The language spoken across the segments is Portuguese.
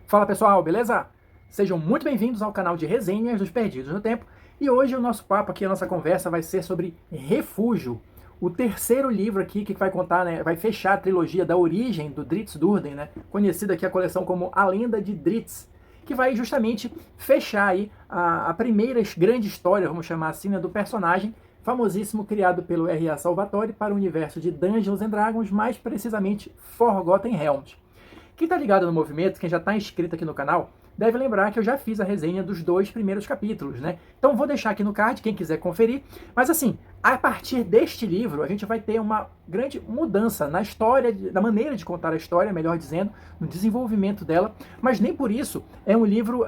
Fala pessoal, beleza? Sejam muito bem-vindos ao canal de resenhas dos Perdidos no Tempo. E hoje o nosso papo aqui, a nossa conversa vai ser sobre Refúgio, o terceiro livro aqui que vai contar, né, vai fechar a trilogia da origem do Drizzt Do'Urden, né, conhecida aqui a coleção como A Lenda de Drizzt, que vai justamente fechar aí a primeira grande história, vamos chamar assim, né, do personagem famosíssimo criado pelo R.A. Salvatore para o universo de Dungeons and Dragons, mais precisamente Forgotten Realms. Quem está ligado no movimento, quem já está inscrito aqui no canal, deve lembrar que eu já fiz a resenha dos 2 primeiros capítulos, né? Então vou deixar aqui no card, quem quiser conferir. Mas assim, a partir deste livro, a gente vai ter uma grande mudança na história, na maneira de contar a história, melhor dizendo, no desenvolvimento dela. Mas nem por isso é um livro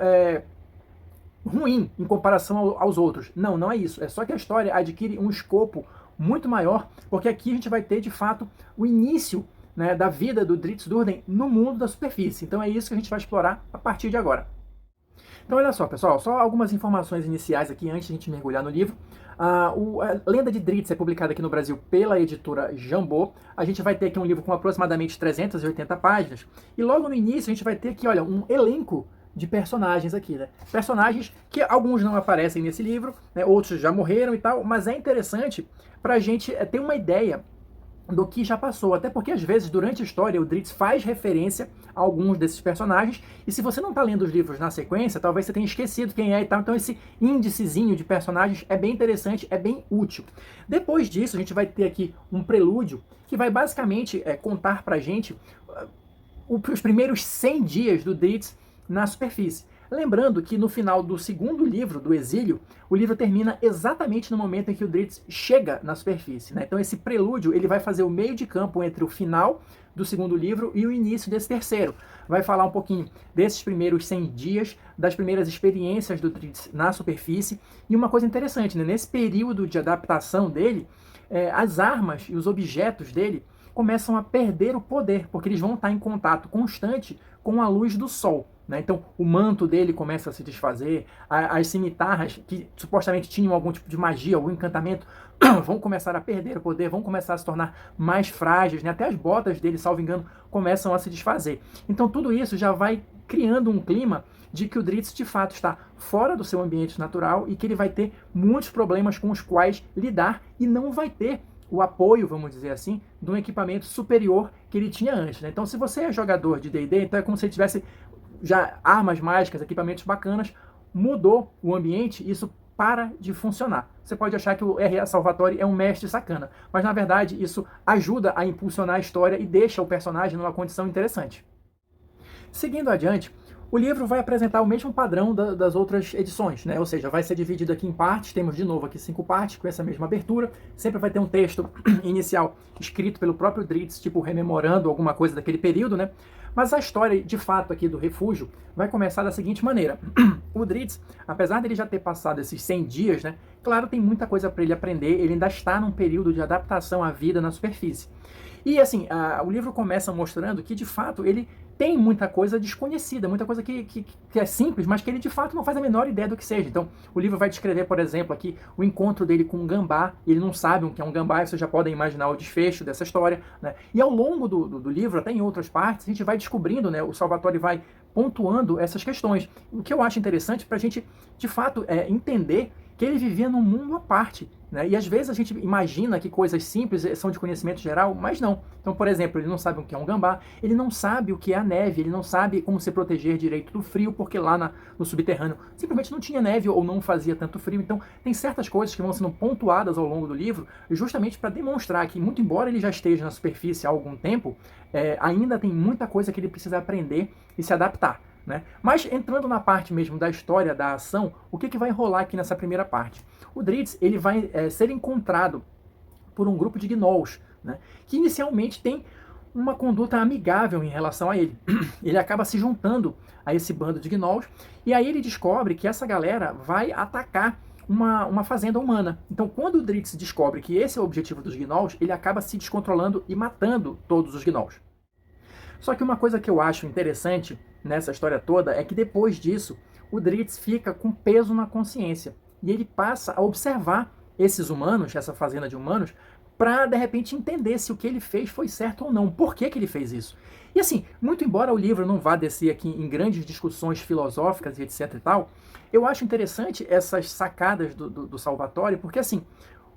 ruim em comparação aos outros. Não, não é isso. É só que a história adquire um escopo muito maior, porque aqui a gente vai ter, de fato, o início, né, da vida do Drizzt Do'Urden no mundo da superfície. Então é isso que a gente vai explorar a partir de agora. Então olha só, pessoal, só algumas informações iniciais aqui antes de a gente mergulhar no livro. A Lenda de Drizzt é publicada aqui no Brasil pela editora Jambô. A gente vai ter aqui um livro com aproximadamente 380 páginas. E logo no início a gente vai ter aqui, olha, um elenco de personagens aqui, né? Personagens que alguns não aparecem nesse livro, né? Outros já morreram e tal, mas é interessante para a gente ter uma ideia do que já passou, até porque às vezes durante a história o Drizzt faz referência a alguns desses personagens, e se você não está lendo os livros na sequência, talvez você tenha esquecido quem é e tal, então esse índicezinho de personagens é bem interessante, é bem útil. Depois disso a gente vai ter aqui um prelúdio que vai basicamente contar pra gente os primeiros 100 dias do Drizzt na superfície. Lembrando que no final do segundo livro, do Exílio, o livro termina exatamente no momento em que o Drizzt chega na superfície, né? Então esse prelúdio ele vai fazer o meio de campo entre o final do segundo livro e o início desse terceiro. Vai falar um pouquinho desses primeiros 100 dias, das primeiras experiências do Drizzt na superfície. E uma coisa interessante, né? Nesse período de adaptação dele, as armas e os objetos dele começam a perder o poder, porque eles vão estar em contato constante com a luz do sol. Então o manto dele começa a se desfazer, as cimitarras que supostamente tinham algum tipo de magia, algum encantamento, vão começar a perder o poder, vão começar a se tornar mais frágeis, né? Até as botas dele, salvo engano, começam a se desfazer. Então tudo isso já vai criando um clima de que o Drizzt de fato está fora do seu ambiente natural e que ele vai ter muitos problemas com os quais lidar e não vai ter o apoio, vamos dizer assim, de um equipamento superior que ele tinha antes, né? Então se você é jogador de D&D, então é como se ele tivesse já armas mágicas, equipamentos bacanas, mudou o ambiente e isso para de funcionar. Você pode achar que o R.A. Salvatore é um mestre sacana, mas na verdade isso ajuda a impulsionar a história e deixa o personagem numa condição interessante. Seguindo adiante, o livro vai apresentar o mesmo padrão das outras edições, né? Ou seja, vai ser dividido aqui em partes, temos de novo aqui 5 partes, com essa mesma abertura, sempre vai ter um texto inicial escrito pelo próprio Drizzt, tipo rememorando alguma coisa daquele período, né? Mas a história, de fato, aqui do Refúgio vai começar da seguinte maneira. O Drizzt, apesar dele já ter passado esses 100 dias, né? Claro, tem muita coisa para ele aprender, ele ainda está num período de adaptação à vida na superfície. E assim, o livro começa mostrando que, de fato, ele tem muita coisa desconhecida, muita coisa que é simples, mas que ele de fato não faz a menor ideia do que seja. Então, o livro vai descrever, por exemplo, aqui o encontro dele com um gambá. Ele não sabe o que é um gambá, vocês já podem imaginar o desfecho dessa história, né? E ao longo do livro, até em outras partes, a gente vai descobrindo, né? O Salvatore vai pontuando essas questões. O que eu acho interessante para a gente, de fato, entender que ele vivia num mundo à parte, né? E às vezes a gente imagina que coisas simples são de conhecimento geral, mas não. Então, por exemplo, ele não sabe o que é um gambá, ele não sabe o que é a neve, ele não sabe como se proteger direito do frio, porque lá no subterrâneo simplesmente não tinha neve ou não fazia tanto frio. Então, tem certas coisas que vão sendo pontuadas ao longo do livro, justamente para demonstrar que, muito embora ele já esteja na superfície há algum tempo, ainda tem muita coisa que ele precisa aprender e se adaptar, né? Mas entrando na parte mesmo da história, da ação, o que vai rolar aqui nessa primeira parte? O Drizzt ele vai ser encontrado por um grupo de gnolls, né, que inicialmente tem uma conduta amigável em relação a ele. Ele acaba se juntando a esse bando de gnolls e aí ele descobre que essa galera vai atacar uma fazenda humana. Então, quando o Drizzt descobre que esse é o objetivo dos gnolls, ele acaba se descontrolando e matando todos os gnolls. Só que uma coisa que eu acho interessante nessa história toda é que depois disso, o Drizzt fica com peso na consciência. E ele passa a observar esses humanos, essa fazenda de humanos, para de repente entender se o que ele fez foi certo ou não, por que ele fez isso. E assim, muito embora o livro não vá descer aqui em grandes discussões filosóficas e etc e tal, eu acho interessante essas sacadas do Salvatore, porque assim,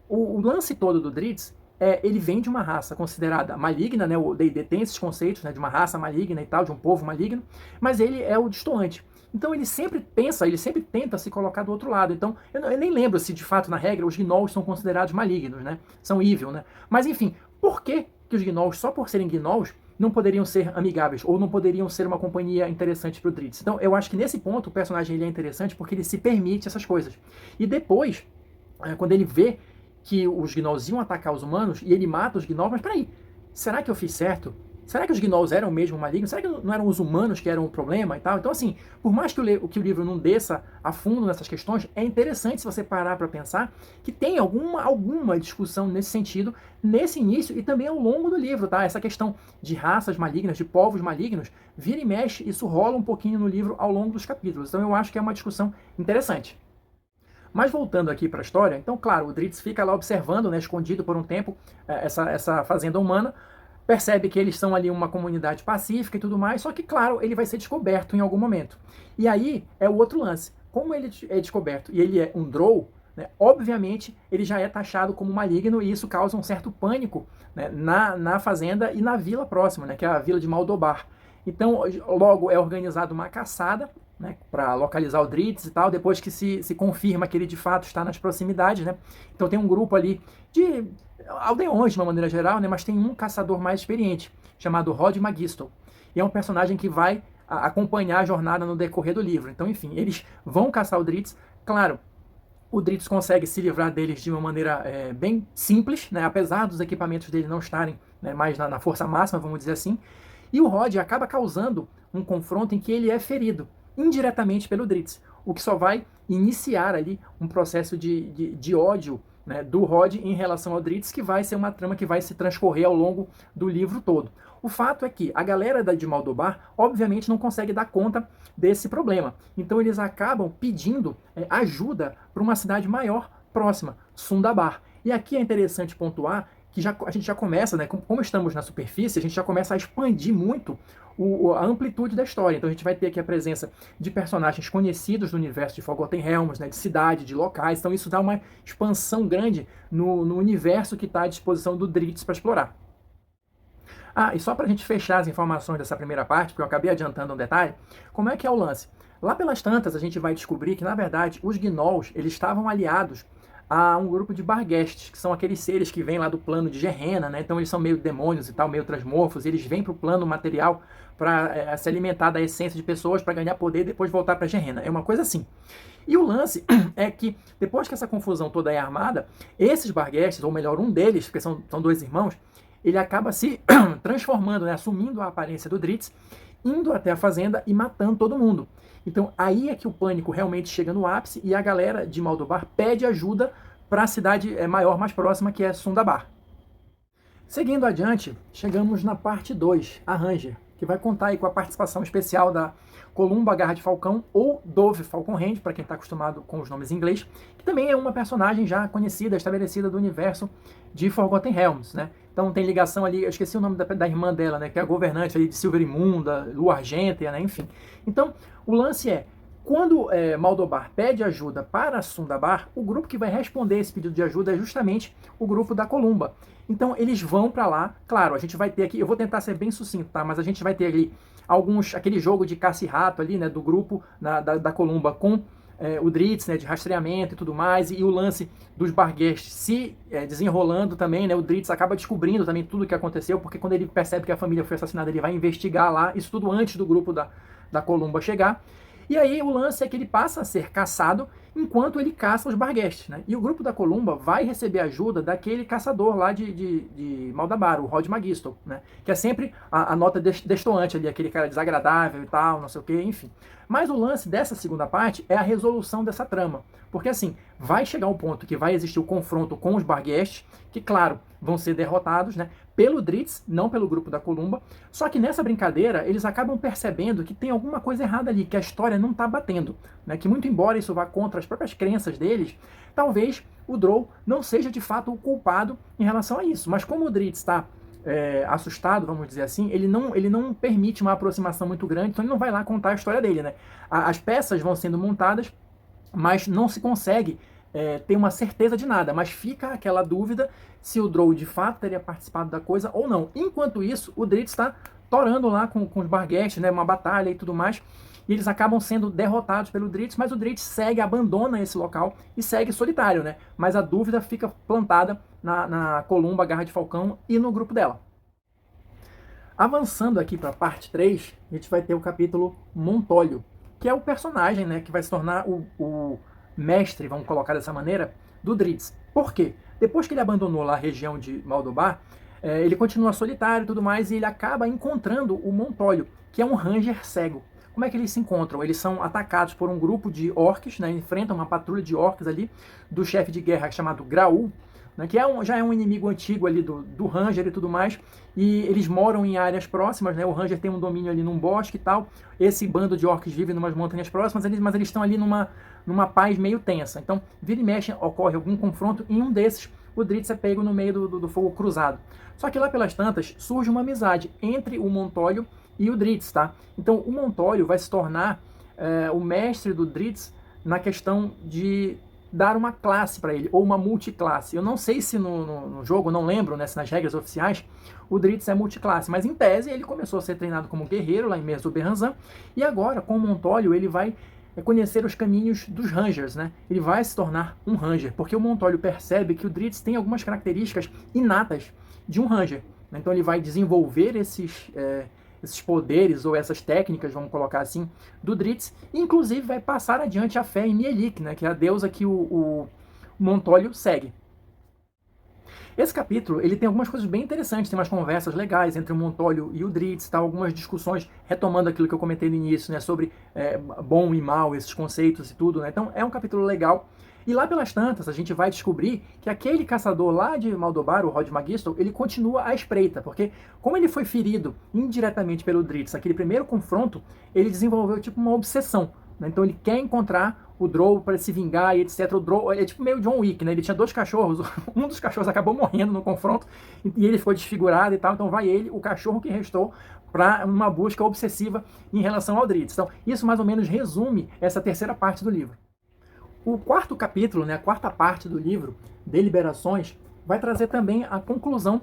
o lance todo do Drizzt ele vem de uma raça considerada maligna, né? O D&D tem esses conceitos, né, de uma raça maligna e tal, de um povo maligno, mas ele é o destoante. Então ele sempre pensa, ele sempre tenta se colocar do outro lado. Então eu nem lembro se de fato na regra os gnolls são considerados malignos, né? São evil, né? Mas enfim, por que os gnolls, só por serem gnolls, não poderiam ser amigáveis ou não poderiam ser uma companhia interessante para o Drizzt? Então eu acho que nesse ponto o personagem ele é interessante porque ele se permite essas coisas. E depois, quando ele vê que os gnolls iam atacar os humanos e ele mata os gnolls, mas peraí, será que eu fiz certo? Será que os gnolls eram mesmo malignos? Será que não eram os humanos que eram o problema e tal? Então, assim, por mais que o livro não desça a fundo nessas questões, é interessante se você parar para pensar que tem alguma discussão nesse sentido, nesse início e também ao longo do livro, tá? Essa questão de raças malignas, de povos malignos, vira e mexe, isso rola um pouquinho no livro ao longo dos capítulos. Então, eu acho que é uma discussão interessante. Mas voltando aqui para a história, então, claro, o Drizzt fica lá observando, né, escondido por um tempo, essa fazenda humana, percebe que eles são ali uma comunidade pacífica e tudo mais, só que, claro, ele vai ser descoberto em algum momento. E aí é o outro lance. Como ele é descoberto e ele é um Drow, né, obviamente ele já é taxado como maligno e isso causa um certo pânico, né, na fazenda e na vila próxima, né, que é a vila de Maldobar. Então, logo é organizada uma caçada, né, para localizar o Drizzt e tal, depois que se confirma que ele de fato está nas proximidades, né? Então tem um grupo ali de aldeões de uma maneira geral, né, mas tem um caçador mais experiente, chamado Rod Magisto. E é um personagem que vai acompanhar a jornada no decorrer do livro. Então, enfim, eles vão caçar o Drizzt. Claro, o Drizzt consegue se livrar deles de uma maneira bem simples, né, apesar dos equipamentos dele não estarem, né, mais na força máxima, vamos dizer assim. E o Rod acaba causando um confronto em que ele é ferido indiretamente pelo Drizzt, o que só vai iniciar ali um processo de ódio, né, do Rod em relação ao Drizzt, que vai ser uma trama que vai se transcorrer ao longo do livro todo. O fato é que a galera de Maldobar, obviamente, não consegue dar conta desse problema. Então eles acabam pedindo ajuda para uma cidade maior próxima, Sundabar. E aqui é interessante pontuar que a gente já começa, né, como estamos na superfície, a gente já começa a expandir muito a amplitude da história. Então a gente vai ter aqui a presença de personagens conhecidos do universo de Forgotten Realms, né, de cidade, de locais. Então isso dá uma expansão grande no universo que está à disposição do Drizzt para explorar. Ah, e só para a gente fechar as informações dessa primeira parte, porque eu acabei adiantando um detalhe, como é que é o lance? Lá pelas tantas a gente vai descobrir que, na verdade, os gnolls eles estavam aliados a um grupo de Barghest, que são aqueles seres que vêm lá do plano de Gehenna, né? Então eles são meio demônios e tal, meio transmorfos, e eles vêm para o plano material para se alimentar da essência de pessoas, para ganhar poder e depois voltar para Gehenna. É uma coisa assim. E o lance é que, depois que essa confusão toda é armada, esses Barghestes, ou melhor, um deles, porque são dois irmãos, ele acaba se transformando, né? Assumindo a aparência do Drizzt, indo até a fazenda e matando todo mundo. Então aí é que o pânico realmente chega no ápice e a galera de Maldobar pede ajuda para a cidade maior mais próxima, que é Sundabar. Seguindo adiante, chegamos na parte 2, a Ranger, que vai contar aí com a participação especial da Columba Garra de Falcão, ou Dove Falconhand, para quem está acostumado com os nomes em inglês, que também é uma personagem já conhecida, estabelecida do universo de Forgotten Realms, né? Então tem ligação ali, eu esqueci o nome da irmã dela, né? Que é a governante ali de Silver Imunda, Lua Argêntea, né? Enfim. Então, o lance é, quando Maldobar pede ajuda para Sundabar, o grupo que vai responder esse pedido de ajuda é justamente o grupo da Columba. Então eles vão para lá, claro, a gente vai ter aqui, eu vou tentar ser bem sucinto, tá? Mas a gente vai ter ali aquele jogo de caça e rato ali, né? Do grupo da Columba com o Drizzt, né, de rastreamento e tudo mais, e o lance dos Barghest se desenrolando também, né, o Drizzt acaba descobrindo também tudo o que aconteceu, porque quando ele percebe que a família foi assassinada, ele vai investigar lá, isso tudo antes do grupo da Columba chegar, e aí o lance é que ele passa a ser caçado enquanto ele caça os Barghest, né, e o grupo da Columba vai receber ajuda daquele caçador lá de Maldabar, o Rod Magisto, né, que é sempre a nota destoante ali, aquele cara desagradável e tal, não sei o que, enfim. Mas o lance dessa segunda parte é a resolução dessa trama. Porque assim, vai chegar um ponto que vai existir o confronto com os Barghest, que claro, vão ser derrotados, né, pelo Drizzt, não pelo grupo da Columba. Só que nessa brincadeira, eles acabam percebendo que tem alguma coisa errada ali, que a história não está batendo, né, que muito embora isso vá contra as próprias crenças deles, talvez o Drow não seja de fato o culpado em relação a isso. Mas como o Drizzt está assustado, vamos dizer assim, ele não permite uma aproximação muito grande, então ele não vai lá contar a história dele, né? As peças vão sendo montadas, mas não se consegue ter uma certeza de nada, mas fica aquela dúvida se o Drow de fato teria participado da coisa ou não. Enquanto isso, o Drizzt está torando lá com os Barghest, né, uma batalha e tudo mais, e eles acabam sendo derrotados pelo Drizzt, mas o Drizzt segue, abandona esse local e segue solitário, né? Mas a dúvida fica plantada na Columba, Garra de Falcão e no grupo dela. Avançando aqui para a parte 3, a gente vai ter o capítulo Montolho, que é o personagem, né, que vai se tornar o mestre, vamos colocar dessa maneira, do Drizzt. Por quê? Depois que ele abandonou lá a região de Maldobar, ele continua solitário e tudo mais, e ele acaba encontrando o Montolho, que é um ranger cego. Como é que eles se encontram? Eles são atacados por um grupo de orcs, né, enfrentam uma patrulha de orcs ali, do chefe de guerra chamado Graul, né, que já é um inimigo antigo ali do Ranger e tudo mais, e eles moram em áreas próximas, né, o Ranger tem um domínio ali num bosque e tal, esse bando de orcs vive em umas montanhas próximas, mas eles estão ali numa paz meio tensa, então vira e mexe, ocorre algum confronto, e em um desses o Drizzt é pego no meio do fogo cruzado. Só que lá pelas tantas surge uma amizade entre o Montolho e o Drizzt, tá? Então o Montolho vai se tornar o mestre do Drizzt na questão de dar uma classe para ele, ou uma multiclasse. Eu não sei se no jogo, não lembro, né, se nas regras oficiais, o Drizzt é multiclasse, mas em tese ele começou a ser treinado como guerreiro lá em Mesa do Berranzan, e agora com o Montolho ele vai conhecer os caminhos dos Rangers, né? Ele vai se tornar um Ranger, porque o Montolho percebe que o Drizzt tem algumas características inatas de um Ranger, né? Então ele vai desenvolver esses poderes ou essas técnicas, vamos colocar assim, do Drizzt, e inclusive vai passar adiante a fé em Mielik, né, que é a deusa que o Montolho segue. Esse capítulo ele tem algumas coisas bem interessantes, tem umas conversas legais entre o Montolho e o Drizzt, tá? Algumas discussões, retomando aquilo que eu comentei no início, né, sobre bom e mal, esses conceitos e tudo, né? Então é um capítulo legal. E lá pelas tantas, a gente vai descobrir que aquele caçador lá de Maldobar, o Rod Magistel, ele continua à espreita, porque como ele foi ferido indiretamente pelo Drizzt, aquele primeiro confronto, ele desenvolveu tipo uma obsessão, né? Então ele quer encontrar o Drow para se vingar e etc. O Drow é tipo meio John Wick, né? Ele tinha 2 cachorros, um dos cachorros acabou morrendo no confronto e ele ficou desfigurado e tal, então vai ele, o cachorro que restou, para uma busca obsessiva em relação ao Drizzt. Então isso mais ou menos resume essa terceira parte do livro. O quarto capítulo, né, a quarta parte do livro, Deliberações, vai trazer também a conclusão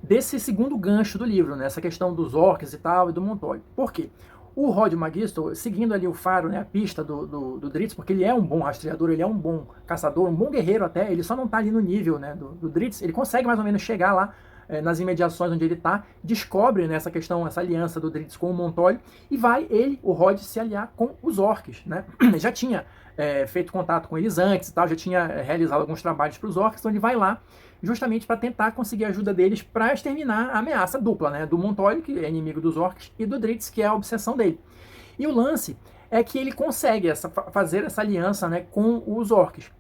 desse segundo gancho do livro, né, essa questão dos orcs e tal, e do Montolho. Por quê? O Rod Magistel, seguindo ali o faro, né, a pista do Drizzt, porque ele é um bom rastreador, ele é um bom caçador, um bom guerreiro até, ele só não está ali no nível, né, do Drizzt, ele consegue mais ou menos chegar lá nas imediações onde ele está, descobre, né, essa questão, essa aliança do Drizzt com o Montolho, e vai ele, o Rod, se aliar com os orcs, né? Já tinha feito contato com eles antes e tal, já tinha realizado alguns trabalhos para os orcs, então ele vai lá justamente para tentar conseguir a ajuda deles para exterminar a ameaça dupla, né, do Montolho, que é inimigo dos orcs, e do Drizzt, que é a obsessão dele. E o lance é que ele consegue fazer essa aliança, né, com os orcs.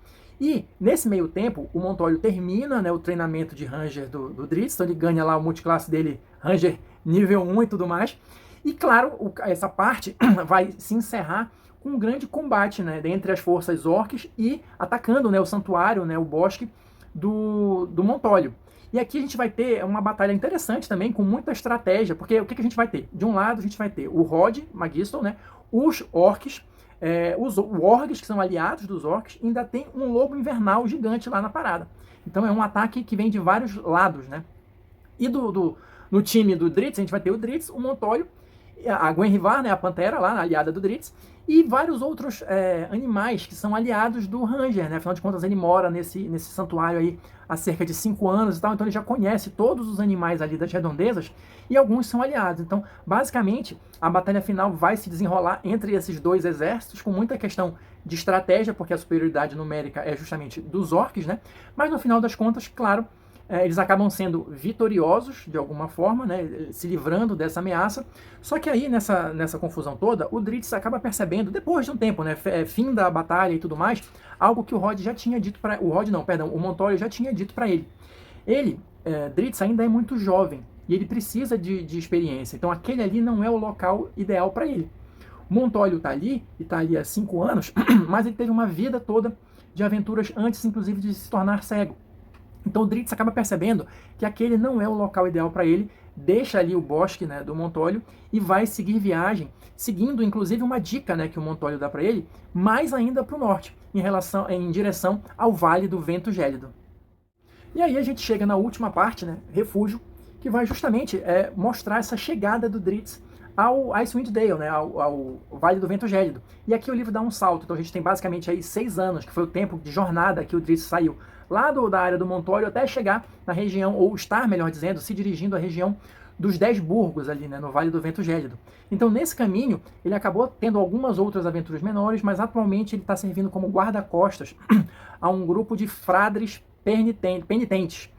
E, nesse meio tempo, o Montolho termina, né, o treinamento de Ranger do Drizzt, então ele ganha lá o multiclasse dele, Ranger nível 1 e tudo mais. E, claro, essa parte vai se encerrar com um grande combate, né, entre as forças orcs e atacando, né, o santuário, né, o bosque do Montolho. E aqui a gente vai ter uma batalha interessante também, com muita estratégia, porque o que a gente vai ter? De um lado a gente vai ter o Rod Magistel, né, os orcs, os wargs, que são aliados dos orcs, ainda tem um lobo invernal gigante lá na parada. Então é um ataque que vem de vários lados, né? E no time do Drizzt, a gente vai ter o Drizzt, o Montolho, a Gwenhwyvar, né, a Pantera lá, a aliada do Drizzt, e vários outros animais que são aliados do Ranger, né? Afinal de contas ele mora nesse santuário aí há cerca de 5 anos e tal, então ele já conhece todos os animais ali das redondezas e alguns são aliados. Então, basicamente, a batalha final vai se desenrolar entre esses dois exércitos, com muita questão de estratégia, porque a superioridade numérica é justamente dos orcs, né? Mas no final das contas, claro, eles acabam sendo vitoriosos de alguma forma, né, se livrando dessa ameaça. Só que aí, nessa confusão toda, o Drizzt acaba percebendo, depois de um tempo, né, fim da batalha e tudo mais, algo que o Rod já tinha dito para... O Montolho já tinha dito para ele. Ele Drizzt ainda é muito jovem e ele precisa de experiência. Então aquele ali não é o local ideal para ele. Montolio está ali, e está ali há 5 anos, mas ele teve uma vida toda de aventuras antes, inclusive, de se tornar cego. Então o Drizzt acaba percebendo que aquele não é o local ideal para ele, deixa ali o bosque, né, do Montolio e vai seguir viagem, seguindo inclusive uma dica, né, que o Montolio dá para ele, mais ainda para o norte, em direção ao Vale do Vento Gélido. E aí a gente chega na última parte, né, Refúgio, que vai justamente mostrar essa chegada do Drizzt ao Icewind Dale, né, ao Vale do Vento Gélido. E aqui o livro dá um salto, então a gente tem basicamente aí 6 anos, que foi o tempo de jornada que o Drizzt saiu lá da área do Montolio até chegar na região, ou estar, melhor dizendo, se dirigindo à região dos 10 burgos ali, né, no Vale do Vento Gélido. Então nesse caminho ele acabou tendo algumas outras aventuras menores, mas atualmente ele está servindo como guarda-costas a um grupo de frades penitentes,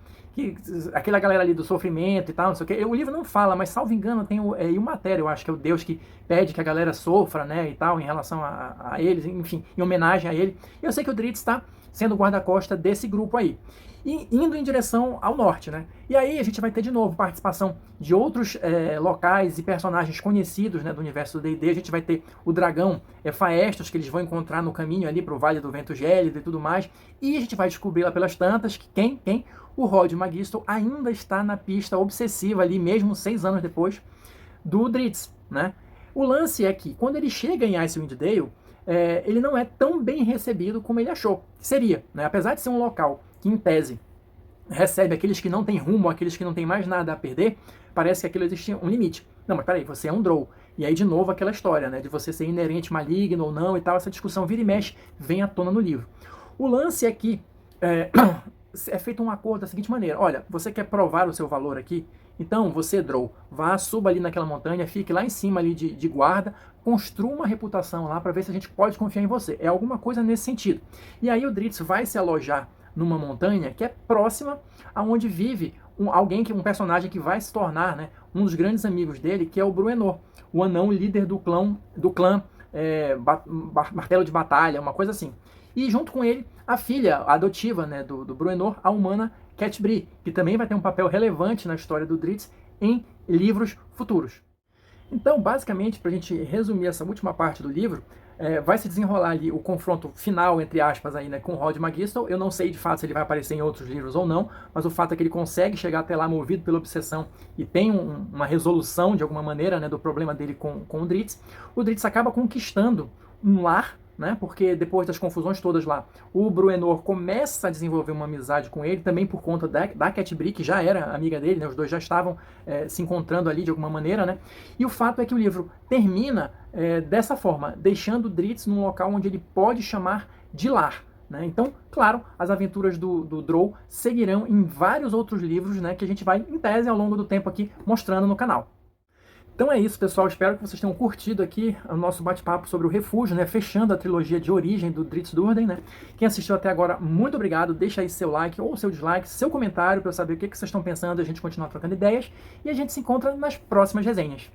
aquela galera ali do sofrimento e tal, não sei o que. O livro não fala, mas salvo engano tem o Ilmater, eu acho que é o deus que pede que a galera sofra, né, e tal, em relação a eles, enfim, em homenagem a ele. Eu sei que o Drizzt está sendo guarda-costa desse grupo aí, e indo em direção ao norte, né. E aí a gente vai ter de novo participação de outros locais e personagens conhecidos, né, do universo do D&D. A gente vai ter o dragão Faestos, que eles vão encontrar no caminho ali para o Vale do Vento Gélido e tudo mais, e a gente vai descobrir lá pelas tantas que quem? O Rod Magisto ainda está na pista obsessiva ali, mesmo 6 anos depois, do Drizzt, né? O lance é que, quando ele chega em Icewind Dale, ele não é tão bem recebido como ele achou que seria, né? Apesar de ser um local que, em tese, recebe aqueles que não têm rumo, aqueles que não têm mais nada a perder, parece que aquilo existe um limite. Não, mas peraí, você é um Drow. E aí, de novo, aquela história, né, de você ser inerente maligno ou não e tal, essa discussão vira e mexe, vem à tona no livro. O lance é que é feito um acordo da seguinte maneira: olha, você quer provar o seu valor aqui? Então você, Drow, vá, suba ali naquela montanha, fique lá em cima ali de guarda, construa uma reputação lá para ver se a gente pode confiar em você. É alguma coisa nesse sentido. E aí o Drizzt vai se alojar numa montanha que é próxima aonde vive um personagem que vai se tornar, né, um dos grandes amigos dele, que é o Bruenor, o anão líder do clã Martelo de Batalha, uma coisa assim. E junto com ele, a filha adotiva, né, do Bruenor, a humana Catti-brie, que também vai ter um papel relevante na história do Drizzt em livros futuros. Então, basicamente, para a gente resumir essa última parte do livro, vai se desenrolar ali o confronto final, entre aspas, aí, né, com Rod Magisto. Eu não sei de fato se ele vai aparecer em outros livros ou não, mas o fato é que ele consegue chegar até lá movido pela obsessão e tem uma resolução, de alguma maneira, né, do problema dele com o Drizzt. O Drizzt acaba conquistando um lar, né, porque depois das confusões todas lá, o Bruenor começa a desenvolver uma amizade com ele, também por conta da Catti-brie, que já era amiga dele, né, os dois já estavam se encontrando ali de alguma maneira, né, e o fato é que o livro termina dessa forma, deixando o Drizzt num local onde ele pode chamar de lar. Né? Então, claro, as aventuras do Drow seguirão em vários outros livros, né, que a gente vai, em tese, ao longo do tempo aqui, mostrando no canal. Então é isso, pessoal. Espero que vocês tenham curtido aqui o nosso bate-papo sobre o Refúgio, né? Fechando a trilogia de origem do Drizzt Do'Urden, né? Quem assistiu até agora, muito obrigado. Deixa aí seu like ou seu dislike, seu comentário para eu saber o que vocês estão pensando, a gente continuar trocando ideias. E a gente se encontra nas próximas resenhas.